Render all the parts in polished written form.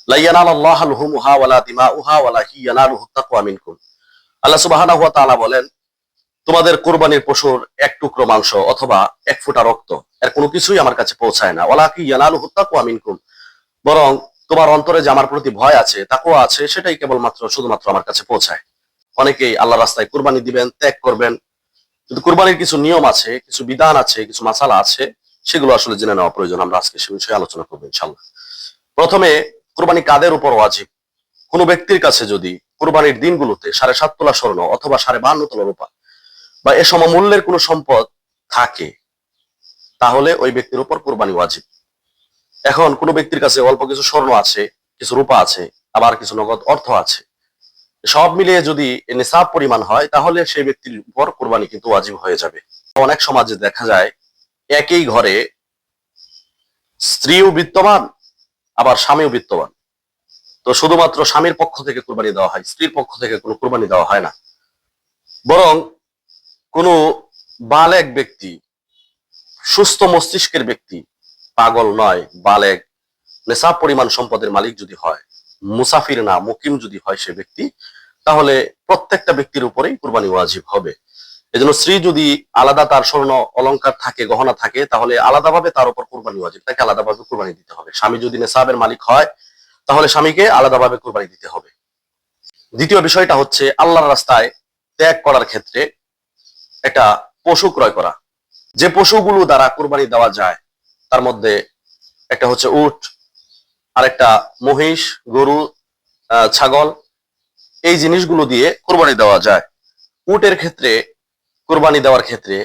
লা ইয়ানালাল্লাহু লুহুমুহা ওয়ালা দিমাউহা ওয়ালাকিন ইয়ানালুহুত তাকওয়া মিনকুম। আল্লাহ সুবহানাহু ওয়া তাআলা বলেন, তোমাদের কুরবানির পশুর এক টুকরো মাংস অথবা এক ফোঁটা রক্ত এর কোনো কিছুই আমার কাছে পৌঁছায় না। ওয়ালাকিন ইয়ানালুহুত তাকওয়া মিনকুম, বরং তোমার অন্তরে যে আমার প্রতি ভয় আছে, তাকওয়া আছে, সেটাই কেবলমাত্র শুধুমাত্র আমার কাছে পৌঁছায়। অনেকেই আল্লাহর রাস্তায় কুরবানি দিবেন, ত্যাগ করবেন, কিন্তু কুরবানির কিছু নিয়ম আছে, কিছু বিধান আছে, কিছু মাসালা আছে, সেগুলো আসলে জেনে নেওয়া প্রয়োজন। আমরা আজকে সে বিষয়ে আলোচনা করবো ইনশাআল্লাহ। প্রথমে, কুরবানি কাদের উপর ওয়াজিব? কোন ব্যক্তির কাছে যদি কুরবানির দিনগুলোতে 7.5 তোলা স্বর্ণ অথবা 52.5 তোলা রূপা বা এ সমমূল্যের কোনো সম্পদ থাকে, তাহলে ওই ব্যক্তির উপর কুরবানি ওয়াজিব। এখন কোন ব্যক্তির কাছে অল্প কিছু স্বর্ণ আছে, কিছু রূপা আছে, আবার কিছু নগদ অর্থ আছে, সব মিলিয়ে যদি নিসাব পরিমাণ হয়, তাহলে সেই ব্যক্তির উপর কুরবানি কিন্তু ওয়াজিব হয়ে যাবে। অনেক সমাজে দেখা যায় একই ঘরে স্ত্রীও বিত্তবান, আবার স্বামীও বিত্তবান, তো শুধুমাত্র স্বামীর পক্ষ থেকে কুরবানি দেওয়া হয়, স্ত্রীর পক্ষ থেকে কোনো কুরবানি দেওয়া হয় না। বরং কোনো বালেগ ব্যক্তি, সুস্থ মস্তিষ্কের ব্যক্তি, পাগল নয়, বালেগ, নেশাব পরিমাণ সম্পদের মালিক যদি হয়, মুসাফির না মুকিম যদি হয় সে ব্যক্তি, তাহলে প্রত্যেকটা ব্যক্তির উপরেই কুরবানি ওয়াজিব হবে। এজন্য স্ত্রী যদি আলাদা তার স্বর্ণ অলংকার থাকে, গহনা থাকে, তাহলে আলাদাভাবে তার উপর কুরবানি ওয়াজিব, তাকে আলাদাভাবে কুরবানি দিতে হবে। স্বামী যদি নেশাবের মালিক হয়, তাহলে স্বামীকে আলাদাভাবে কুরবানি দিতে হবে। দ্বিতীয় বিষয়টা হচ্ছে আল্লাহর রাস্তায় ত্যাগ করার ক্ষেত্রে একটা পশু ক্রয় করা। যে পশুগুলো দ্বারা কুরবানি দেওয়া যায়, তার মধ্যে একটা হচ্ছে উট, আরেকটা মহিষ, গরু, ছাগল, এই জিনিসগুলো দিয়ে কুরবানি দেওয়া যায়। উটের ক্ষেত্রে কুরবানি দেওয়ার ক্ষেত্রে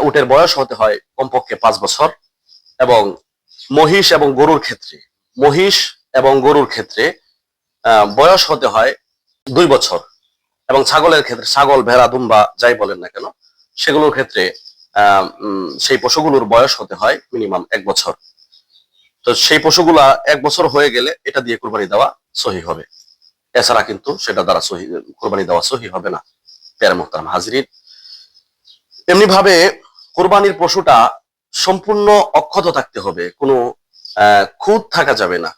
উটের বয়স হতে হয় কমপক্ষে 5 বছর, এবং মহিষ এবং গরুর ক্ষেত্রে বয়স হতে হয় 2 বছর, এবং ছাগলের ক্ষেত্রে, ছাগল, ভেড়া, দুম্বা যাই বলেন না কেন, সেগুলোর ক্ষেত্রে সেই পশুগুলোর বয়স হতে হয় মিনিমাম 1 বছর। তো সেই পশুগুলা 1 বছর হয়ে গেলে এটা দিয়ে কুরবানি দেওয়া সহি হবে, এছাড়া কিন্তু সেটা দ্বারা সহি কুরবানি দেওয়া সহি হবে না। প্যারা মুহতারাম হাজিরিন, এমনি ভাবে কুরবানির পশুটা সম্পূর্ণ অক্ষত থাকতে হবে, কোনো খুঁত থাকা যাবে না।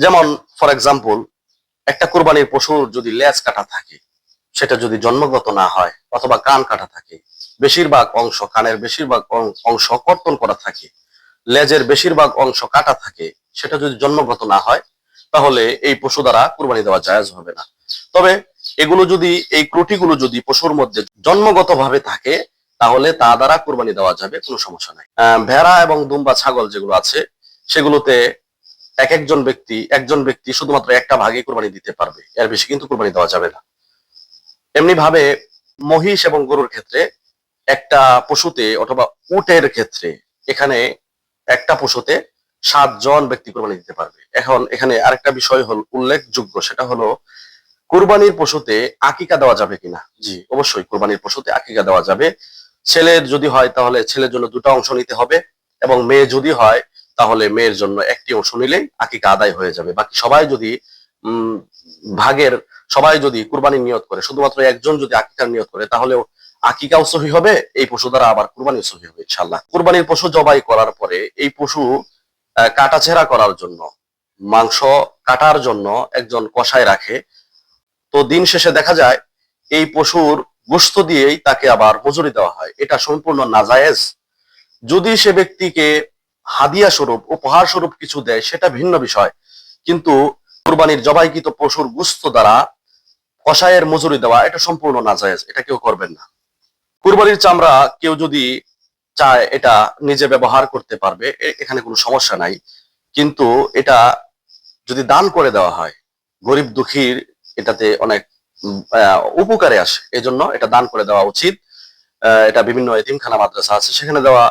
যেমন ফর এক্সাম্পল, একটা কুরবানির পশুর যদি লেজ কাটা থাকে, সেটা যদি জন্মগত না হয়, অথবা কান কাটা থাকে, বেশিরভাগ অংশ, কানের বেশিরভাগ অংশ কর্তন করা থাকে, লেজের বেশিরভাগ অংশ কাটা থাকে, সেটা যদি জন্মগত না হয়, তাহলে এই পশু দ্বারা কুরবানি দেওয়া জায়েজ হবে না। তবে এগুলো যদি, এই ত্রুটিগুলো যদি পশুর মধ্যে জন্মগত ভাবে থাকে, তাহলে তা দ্বারা কুরবানি দেওয়া যাবে, কোনো সমস্যা নাই। ভেড়া এবং দুম্বা, ছাগল যেগুলো আছে, সেগুলোতে একজন ব্যক্তি শুধুমাত্র একটা ভাগে কুরবানি দিতে পারবে, এর বেশি কিন্তু কুরবানি দেওয়া যাবে না। এমনি ভাবে মহিষ এবং গরুর ক্ষেত্রে একটা পশুতে, অথবা উটের ক্ষেত্রে, এখানে একটা পশুতে 7 জন ব্যক্তি কুরবানি দিতে পারবে। এখন এখানে আরেকটা বিষয় হল উল্লেখযোগ্য, সেটা হলো কুরবানির পশুতে আকিকা দেওয়া যাবে কিনা। জি, অবশ্যই কুরবানির পশুতে আকিকা দেওয়া যাবে। ছেলের যদি হয়, তাহলে ছেলের জন্য 2টা অংশ নিতে হবে, এবং মেয়ে যদি হয়, তাহলে মেয়ের জন্য 1টি অংশ নিলেই আকিকা আদায় হয়ে যাবে। বাকি সবাই যদি উম ভাগের সবাই যদি কুরবানির নিয়ত করে, শুধুমাত্র একজন যদি আকিকার নিয়ত করে, তাহলেও আকিকাও সহি হবে, এই পশু দ্বারা আবার কুরবানিও সহি হবে ইনশাআল্লাহ। কুরবানির পশু জবাই করার পরে এই পশু কাটাছেঁড়া করার জন্য, মাংস কাটার জন্য একজন কসাই রাখে। তো দিন শেষে দেখা যায় এই পশুর গোশত দিয়েই তাকে আবার মজুরি দেওয়া হয়, এটা সম্পূর্ণ নাজায়েজ। যদি সে ব্যক্তিকে হাদিয়া স্বরূপ, উপহার স্বরূপ কিছু দেয়, সেটা ভিন্ন বিষয়, কিন্তু কুরবানির জবাইকৃত পশুর গোশত দ্বারা কসাইয়ের মজুরি দেওয়া, এটা সম্পূর্ণ নাজায়েজ, এটা কেউ করবেন না। কুরবানির চামড়া কেউ যদি চায় এটা নিজে ব্যবহার করতে পারবে, এখানে কোনো সমস্যা নাই, কিন্তু এটা যদি দান করে দেওয়া হয়, গরিব দুঃখীর এটাতে অনেক উপকারে আসে, এজন্য এটা দান করে দেওয়া উচিত। এটা বিভিন্ন এতিমখানা, মাদ্রাসা আছে, সেখানে দেওয়া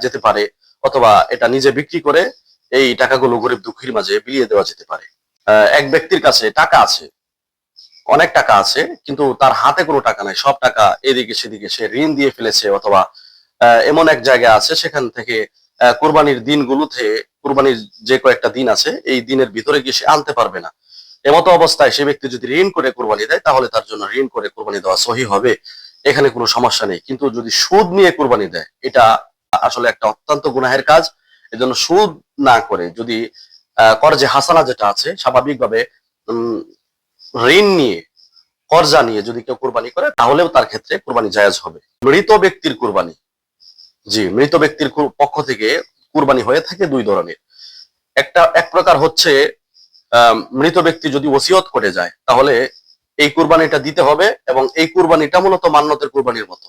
যেতে পারে, অথবা এটা নিজে বিক্রি করে এই টাকাগুলো গরিব দুঃখীর মাঝে বিলিয়ে দেওয়া যেতে পারে। এক ব্যক্তির কাছে টাকা আছে, অনেক টাকা আছে, কিন্তু তার হাতে কোনো টাকা নাই, সব টাকা এদিকে সেদিকে সে ঋণ দিয়ে ফেলেছে, অথবা এমন এক জায়গা আছে, সেখান থেকে কুরবানির দিনগুলোতে, কুরবানির যে কয়েকটা দিন আছে, এই দিনের ভিতরে গিয়ে সে আনতে পারবে না। এমতো অবস্থায় সে ব্যক্তি যদি ঋণ করে কুরবানি দেয়, তাহলে তার জন্য ঋণ করে কুরবানি দেওয়া সহি হবে, এখানে কোনো সমস্যা নেই। কিন্তু যদি সুদ নিয়ে কুরবানি দেয়, এটা আসলে একটা অত্যন্ত গুনাহের কাজ। এজন্য সুদ না করে যদি কর্জে হাসানা যেটা আছে স্বাভাবিকভাবে উম, ঋণ নিয়ে কর্জা নিয়ে যদি কেউ কুরবানি করে তাহলেও তার ক্ষেত্রে কুরবানি জায়েজ হবে। মৃত ব্যক্তির কুরবানি, জি, মৃত ব্যক্তির পক্ষ থেকে কুরবানি হয়ে থাকে দুই ধরনের। এক প্রকার হচ্ছে মৃত ব্যক্তি যদি ওসিয়ত করে যায় তাহলে এই কুরবানিটা দিতে হবে, এবং এই কুরবানিটা মূলত মান্নতের কুরবানির মতো।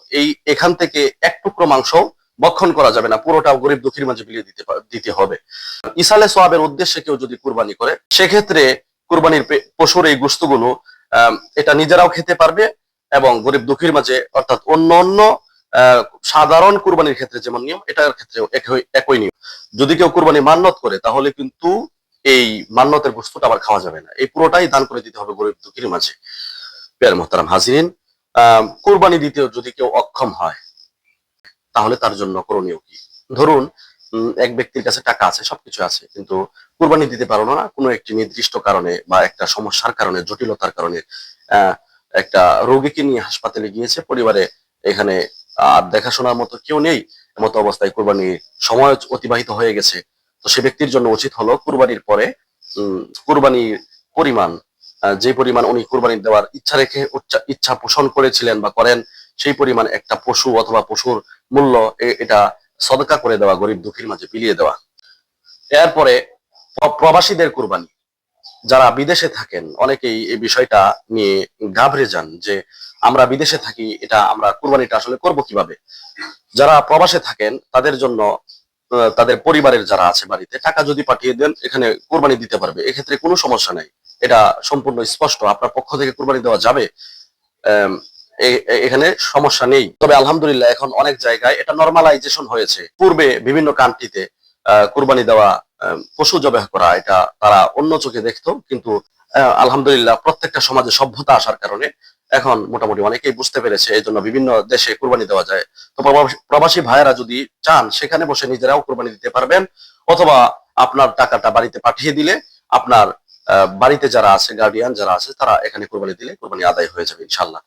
এখান থেকে এক টুকরো মাংস ভক্ষণ করা যাবে না, পুরোটা গরিব দুঃখীর মাঝে বিলিয়ে দিতে হবে। ইসালে সোয়াবের উদ্দেশ্যে কেউ যদি কুরবানি করে সেক্ষেত্রে কুরবানির পশুর এই গোশতগুলো এটা নিজেরাও খেতে পারবে, এবং গরিব দুঃখীর মাঝে, অর্থাৎ অন্য অন্য সাধারণ কুরবানির ক্ষেত্রে যেমন নিয়ম, এটার ক্ষেত্রে একই নিয়ম। যদি কেউ কুরবানি মান্নত করে তাহলে কিন্তু এই মান্নতের গোশতটা আবার খাওয়া যাবে না, এই পুরোটাই দান করে দিতে হবে গরিব দুঃখীর মাঝে। প্রিয় মোহতারাম হাজিরিন, কুরবানি দিতে যদি কেউ অক্ষম হয় তাহলে তার জন্য করণীয় কি? ধরুন এক ব্যক্তির কাছে টাকা আছে, সবকিছু আছে, কিন্তু কুরবানি দিতে পারলো না কোনো একটি নির্দিষ্ট কারণে বা একটা সমস্যার কারণে, জটিলতার কারণে। একটা রোগীকে নিয়ে হাসপাতালে গিয়েছে, পরিবারে এখানে আর দেখাশোনার মতো কেউ নেই, এমতো অবস্থায় কুরবানির সময় অতিবাহিত হয়ে গেছে। তো সে ব্যক্তির জন্য উচিত হলো কুরবানির পরে কুরবানির পরিমাণ, যে পরিমাণ উনি কুরবানি দেওয়ার ইচ্ছা রেখে ইচ্ছা পোষণ করেছিলেন বা করেন, সেই পরিমাণ একটা পশু অথবা পশুর মূল্য এটা সদকা করে দেওয়া, গরিব দুঃখীর মাঝে বিলিয়ে দেওয়া। এরপরে প্রবাসীদের কুরবানি, যারা বিদেশে থাকেন অনেকেই এই বিষয়টা নিয়ে ঘাবড়ে যান যে আমরা বিদেশে থাকি, এটা আমরা কুরবানিটা আসলে করব কিভাবে। যারা প্রবাসে থাকেন তাদের জন্য তাদের পরিবারের যারা আছে বাড়িতে টাকা যদি পাঠিয়ে দেন এখানে কুরবানি দিতে পারবে, এক্ষেত্রে কোনো সমস্যা নাই। এটা সম্পূর্ণ স্পষ্ট, আপনার পক্ষ থেকে কুরবানি দেওয়া যাবে, এখানে সমস্যা নেই। তবে আলহামদুলিল্লাহ এখন অনেক জায়গায় এটা নরমালাইজেশন হয়েছে। পূর্বে বিভিন্ন কান্ট্রিতে কুরবানি দেওয়া, পশু জবাই করা, এটা তারা অন্য চোখে দেখতো, কিন্তু আলহামদুলিল্লাহ প্রত্যেকটা সমাজে সভ্যতা আসার কারণে এখন মোটামুটি অনেকেই বুঝতে পেরেছে, এই জন্য বিভিন্ন দেশে কুরবানি দেওয়া যায়। তো প্রবাসী ভাইয়েরা যদি চান সেখানে বসে নিজেরাও কুরবানি দিতে পারবেন, অথবা আপনার টাকাটা বাড়িতে পাঠিয়ে দিলে আপনার বাড়িতে যারা আছে, গার্ডিয়ান যারা আছে, তারা এখানে কুরবানি দিলে কুরবানি আদায় হয়ে যাবে ইনশাল্লাহ।